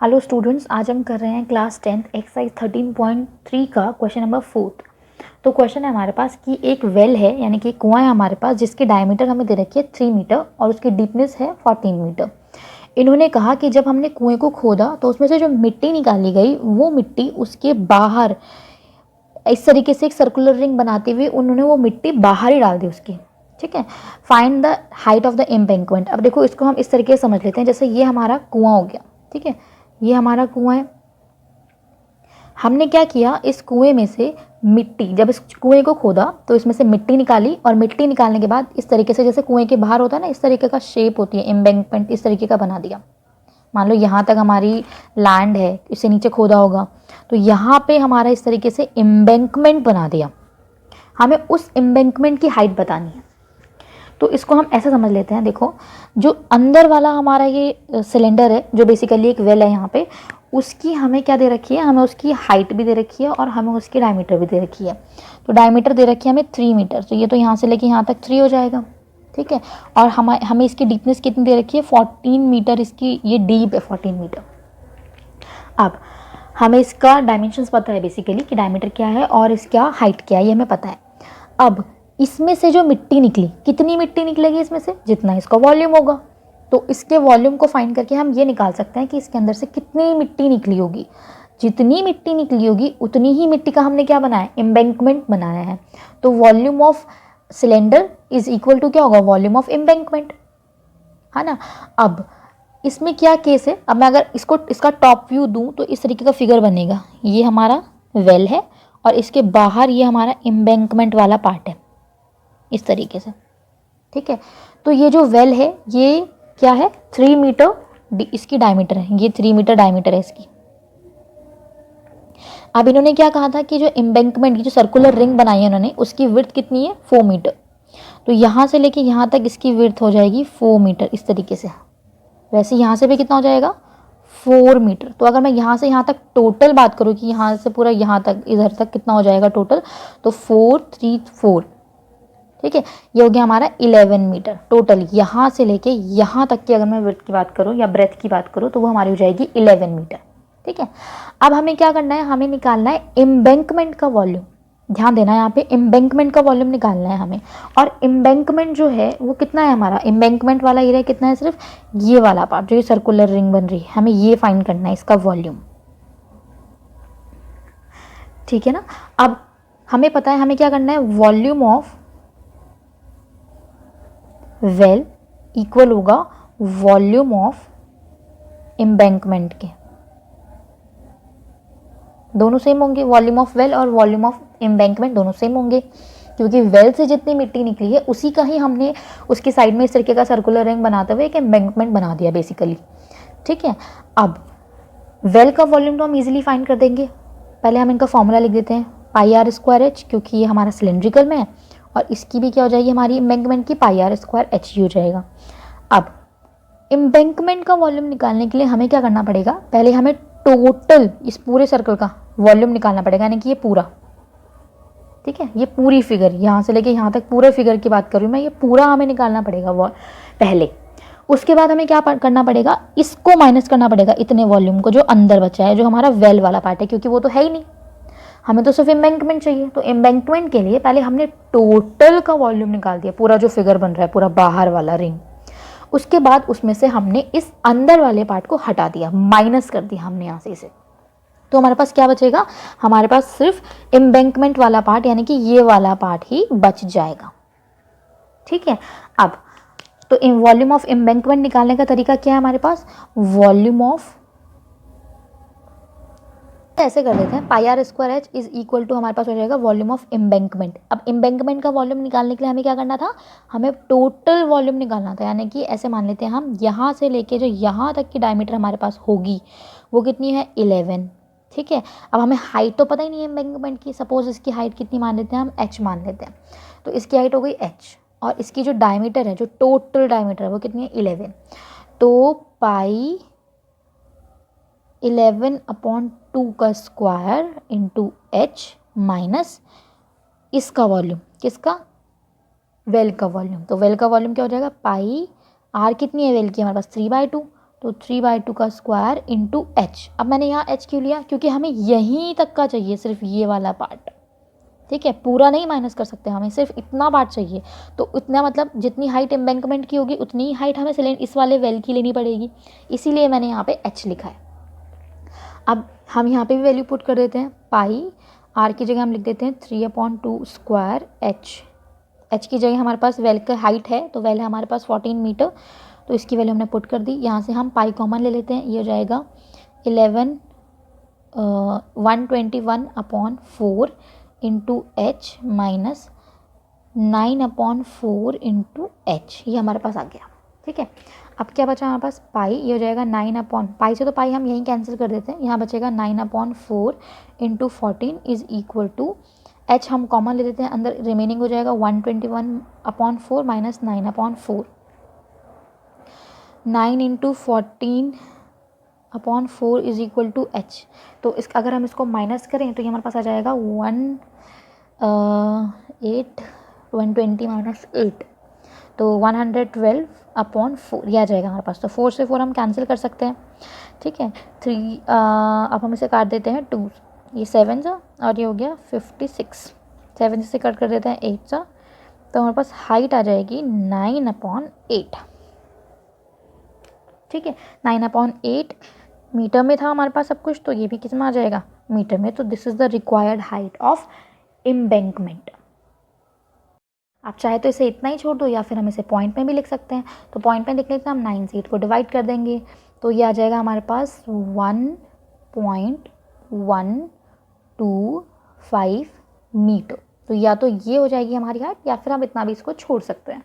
Hello students, आज हम कर रहे हैं क्लास 10 एक्सरसाइज 13.3 का क्वेश्चन नंबर 4। तो क्वेश्चन है हमारे पास कि एक वेल है यानी कि कुआं है हमारे पास जिसकी डायमीटर हमें दे रखी है 3 मीटर और उसकी डीपनेस है 14 मीटर। इन्होंने कहा कि जब हमने कुएं को खोदा तो उसमें से जो मिट्टी निकाली गई वो मिट्टी उसके बाहर इस तरीके से एक सर्कुलर रिंग बनाते हुए उन्होंने वो मिट्टी बाहर ही डाल दी उसकी। ठीक है, find the height of the embankment. अब देखो इसको हम इस तरीके से समझ लेते हैं, जैसे ये हमारा कुआं हो गया। ठीक है, ये हमारा कुआं है। हमने क्या किया, इस कुएं में से मिट्टी, जब इस कुएं को खोदा तो इसमें से मिट्टी निकाली और मिट्टी निकालने के बाद इस तरीके से जैसे कुएं के बाहर होता है ना, इस तरीके का शेप होती है एम्बैंकमेंट, इस तरीके का बना दिया। मान लो यहाँ तक हमारी लैंड है, इससे नीचे खोदा होगा तो यहाँ पे हमारा इस तरीके से एम्बैंकमेंट बना दिया। हमें उस एम्बैंकमेंट की हाइट बतानी है। तो इसको हम ऐसा समझ लेते हैं, देखो जो अंदर वाला हमारा ये सिलेंडर है जो बेसिकली एक वेल है यहाँ पे, उसकी हमें क्या दे रखी है, हमें उसकी हाइट भी दे रखी है और हमें उसकी डायमीटर भी दे रखी है। तो डायमीटर दे रखी है हमें 3 मीटर, तो ये तो यहाँ से लेके यहाँ तक 3 हो जाएगा। ठीक है, और हमें इसकी डीपनेस कितनी दे रखी है, 14 मीटर, इसकी ये डीप है 14 मीटर। अब हमें इसका डायमेंशंस पता है बेसिकली कि डायमीटर क्या है और इसका हाइट क्या है, ये हमें पता है। अब इसमें से जो मिट्टी निकली, कितनी मिट्टी निकलेगी इसमें से, जितना इसका वॉल्यूम होगा। तो इसके वॉल्यूम को फाइंड करके हम ये निकाल सकते हैं कि इसके अंदर से कितनी मिट्टी निकली होगी। जितनी मिट्टी निकली होगी उतनी ही मिट्टी का हमने क्या बनाया, एम्बैंकमेंट बनाया है। तो volume of cylinder is equal to क्या होगा, वॉल्यूम ऑफ एम्बैंकमेंट, है ना। अब इसमें क्या केस है, अब मैं अगर इसका टॉप व्यू दूं तो इस तरीके का फिगर बनेगा। ये हमारा वेल है और इसके बाहर ये हमारा एम्बैंकमेंट वाला पार्ट है इस तरीके से। ठीक है, तो ये जो वेल है ये क्या है, 3 मीटर इसकी डायमीटर है, ये 3 मीटर डायमीटर है इसकी। अब इन्होंने क्या कहा था कि जो एम्बैंकमेंट की जो सर्कुलर रिंग बनाई है इन्होंने, उसकी विड्थ कितनी है, 4 मीटर। तो यहाँ से लेके यहाँ तक इसकी विड्थ हो जाएगी 4 मीटर इस तरीके से। वैसे यहाँ से भी कितना हो जाएगा, 4 मीटर। तो अगर मैं यहाँ से यहाँ तक टोटल बात करूँ कि यहाँ से पूरा यहाँ तक इधर तक कितना हो जाएगा टोटल, तो 4 3 4। ठीक है, ये हो गया हमारा 11 मीटर टोटल। यहाँ से लेके यहाँ तक की अगर मैं विड्थ की बात करूँ या ब्रेथ की बात करूँ तो वो हमारी हो जाएगी 11 मीटर। ठीक है, अब हमें क्या करना है, हमें निकालना है एम्बैंकमेंट का वॉल्यूम। ध्यान देना, यहाँ पे एम्बैंकमेंट का वॉल्यूम निकालना है हमें। और एम्बैंकमेंट जो है वो कितना है हमारा, एम्बैंकमेंट वाला एरिया कितना है, सिर्फ ये वाला पार्ट जो ये सर्कुलर रिंग बन रही है, हमें ये फाइंड करना है इसका वॉल्यूम। ठीक है ना। अब हमें पता है हमें क्या करना है, वॉल्यूम ऑफ वेल इक्वल होगा वॉल्यूम ऑफ एम्बैंकमेंट के। दोनों सेम होंगे, वॉल्यूम ऑफ वेल और वॉल्यूम ऑफ एम्बैंकमेंट दोनों सेम होंगे, क्योंकि वेल से जितनी मिट्टी निकली है उसी का ही हमने उसकी साइड में इस तरीके का सर्कुलर रिंग बनाते हुए एक एम्बैंकमेंट बना दिया बेसिकली। ठीक है, अब वेल का वॉल्यूम तो हम इजीली फाइंड कर देंगे। पहले हम इनका फॉर्मूला लिख देते हैं, पाई आर स्क्वायर एच, क्योंकि ये हमारा सिलेंड्रिकल में है, और इसकी भी क्या हो जाएगी हमारी एम्बैंकमेंट की, पाई आर स्क्वायर एच ही हो जाएगा। अब एम्बैंकमेंट का वॉल्यूम निकालने के लिए हमें क्या करना पड़ेगा, पहले हमें टोटल इस पूरे सर्कल का वॉल्यूम निकालना पड़ेगा, यानी कि ये पूरा। ठीक है, ये पूरी फिगर यहाँ से लेके यहाँ तक पूरे फिगर की बात कर रही हूँ मैं, ये पूरा हमें निकालना पड़ेगा पहले। उसके बाद हमें क्या करना पड़ेगा, इसको माइनस करना पड़ेगा इतने वॉल्यूम को जो अंदर बचा है, जो हमारा वेल वाला पार्ट है, क्योंकि वो तो है ही नहीं, हमें तो सिर्फ एम्बैंकमेंट चाहिए। तो एम्बैंकमेंट के लिए पहले हमने टोटल का वॉल्यूम निकाल दिया, पूरा जो फिगर बन रहा है पूरा बाहर वाला रिंग। उसके बाद उसमें से हमने इस अंदर वाले पार्ट को हटा दिया, माइनस कर दिया हमने यहाँ से इसे। तो हमारे पास क्या बचेगा, हमारे पास सिर्फ एम्बैंकमेंट वाला पार्ट यानी कि ये वाला पार्ट ही बच जाएगा। ठीक है, अब तो वॉल्यूम ऑफ एम्बैंकमेंट निकालने का तरीका क्या है हमारे पास, वॉल्यूम ऑफ, ऐसे कर देते हैं, pi r square h is equal to हमारे पास हो जाएगा वॉल्यूम ऑफ एम्बैंकमेंट। अब एम्बैंकमेंट का वॉल्यूम निकालने के लिए हमें क्या करना था, हमें टोटल वॉल्यूम निकालना था, यानी कि ऐसे मान लेते हैं हम यहाँ से लेके जो यहाँ तक की डायमीटर हमारे पास होगी वो कितनी है, 11। ठीक है, अब हमें हाइट तो पता ही नहीं है एम्बैंकमेंट की, सपोज इसकी हाइट कितनी मान लेते हैं हम, h मान लेते हैं। तो इसकी हाइट हो गई h, और इसकी जो डायमीटर है, जो टोटल डायमीटर है वो कितनी है, 11। तो पाई 11/2 का स्क्वायर इंटू h माइनस इसका वॉल्यूम, किसका, वेल का वॉल्यूम। तो वेल का वॉल्यूम क्या हो जाएगा, पाई आर कितनी है वेल की हमारे पास, 3/2, तो 3/2 का स्क्वायर इंटू एच। अब मैंने यहाँ एच क्यों लिया, क्योंकि हमें यहीं तक का चाहिए, सिर्फ ये वाला पार्ट, ठीक है, पूरा नहीं माइनस कर सकते, हमें सिर्फ इतना पार्ट चाहिए। तो इतना मतलब जितनी हाइट एम्बैंकमेंट की होगी उतनी ही हाइट हमें इस वाले वेल की लेनी पड़ेगी, इसीलिए मैंने यहाँ पे एच लिखा है। अब हम यहाँ पे भी वैल्यू पुट कर देते हैं, पाई आर की जगह हम लिख देते हैं 3/2 स्क्वायर एच की जगह हमारे पास वेल का हाइट है, तो वेल है हमारे पास 14 मीटर, तो इसकी वैल्यू हमने पुट कर दी। यहाँ से हम पाई कॉमन ले लेते हैं, ये हो जाएगा 121/4 into H minus 9/4 into H, ये हमारे पास आ गया, ठीक है। अब क्या बचा हमारे पास, पाई, ये हो जाएगा 9/पाई से तो पाई हम यहीं कैंसिल कर देते हैं, यहाँ बचेगा 9/4 into 14 is equal to H हम कॉमन ले लेते हैं, अंदर रिमेनिंग हो जाएगा 121/4 minus 9/4, 9 into 14/4 is equal to H. तो इस अगर हम इसको माइनस करें तो ये हमारे पास आ जाएगा 120 माइनस 8, तो 112/4 यह आ जाएगा हमारे पास। तो 4 से 4 हम कैंसिल कर सकते हैं, ठीक है। 3 अब हम इसे काट देते हैं 2, ये 7 सा और ये हो गया 56, 7 से कट कर देते हैं 8 सा, तो हमारे पास हाइट आ जाएगी 9/8, ठीक है। 9/8 मीटर में था हमारे पास सब कुछ, तो ये भी कितना आ जाएगा, मीटर में। तो this is the required height of embankment. आप चाहे तो इसे इतना ही छोड़ दो, या फिर हम इसे पॉइंट में भी लिख सकते हैं। तो पॉइंट में लिखने से हम 9 से 8 को डिवाइड कर देंगे, तो ये आ जाएगा हमारे पास 1.125 मीटर। तो या तो ये हो जाएगी हमारी हाइट, या फिर हम इतना भी इसको छोड़ सकते हैं।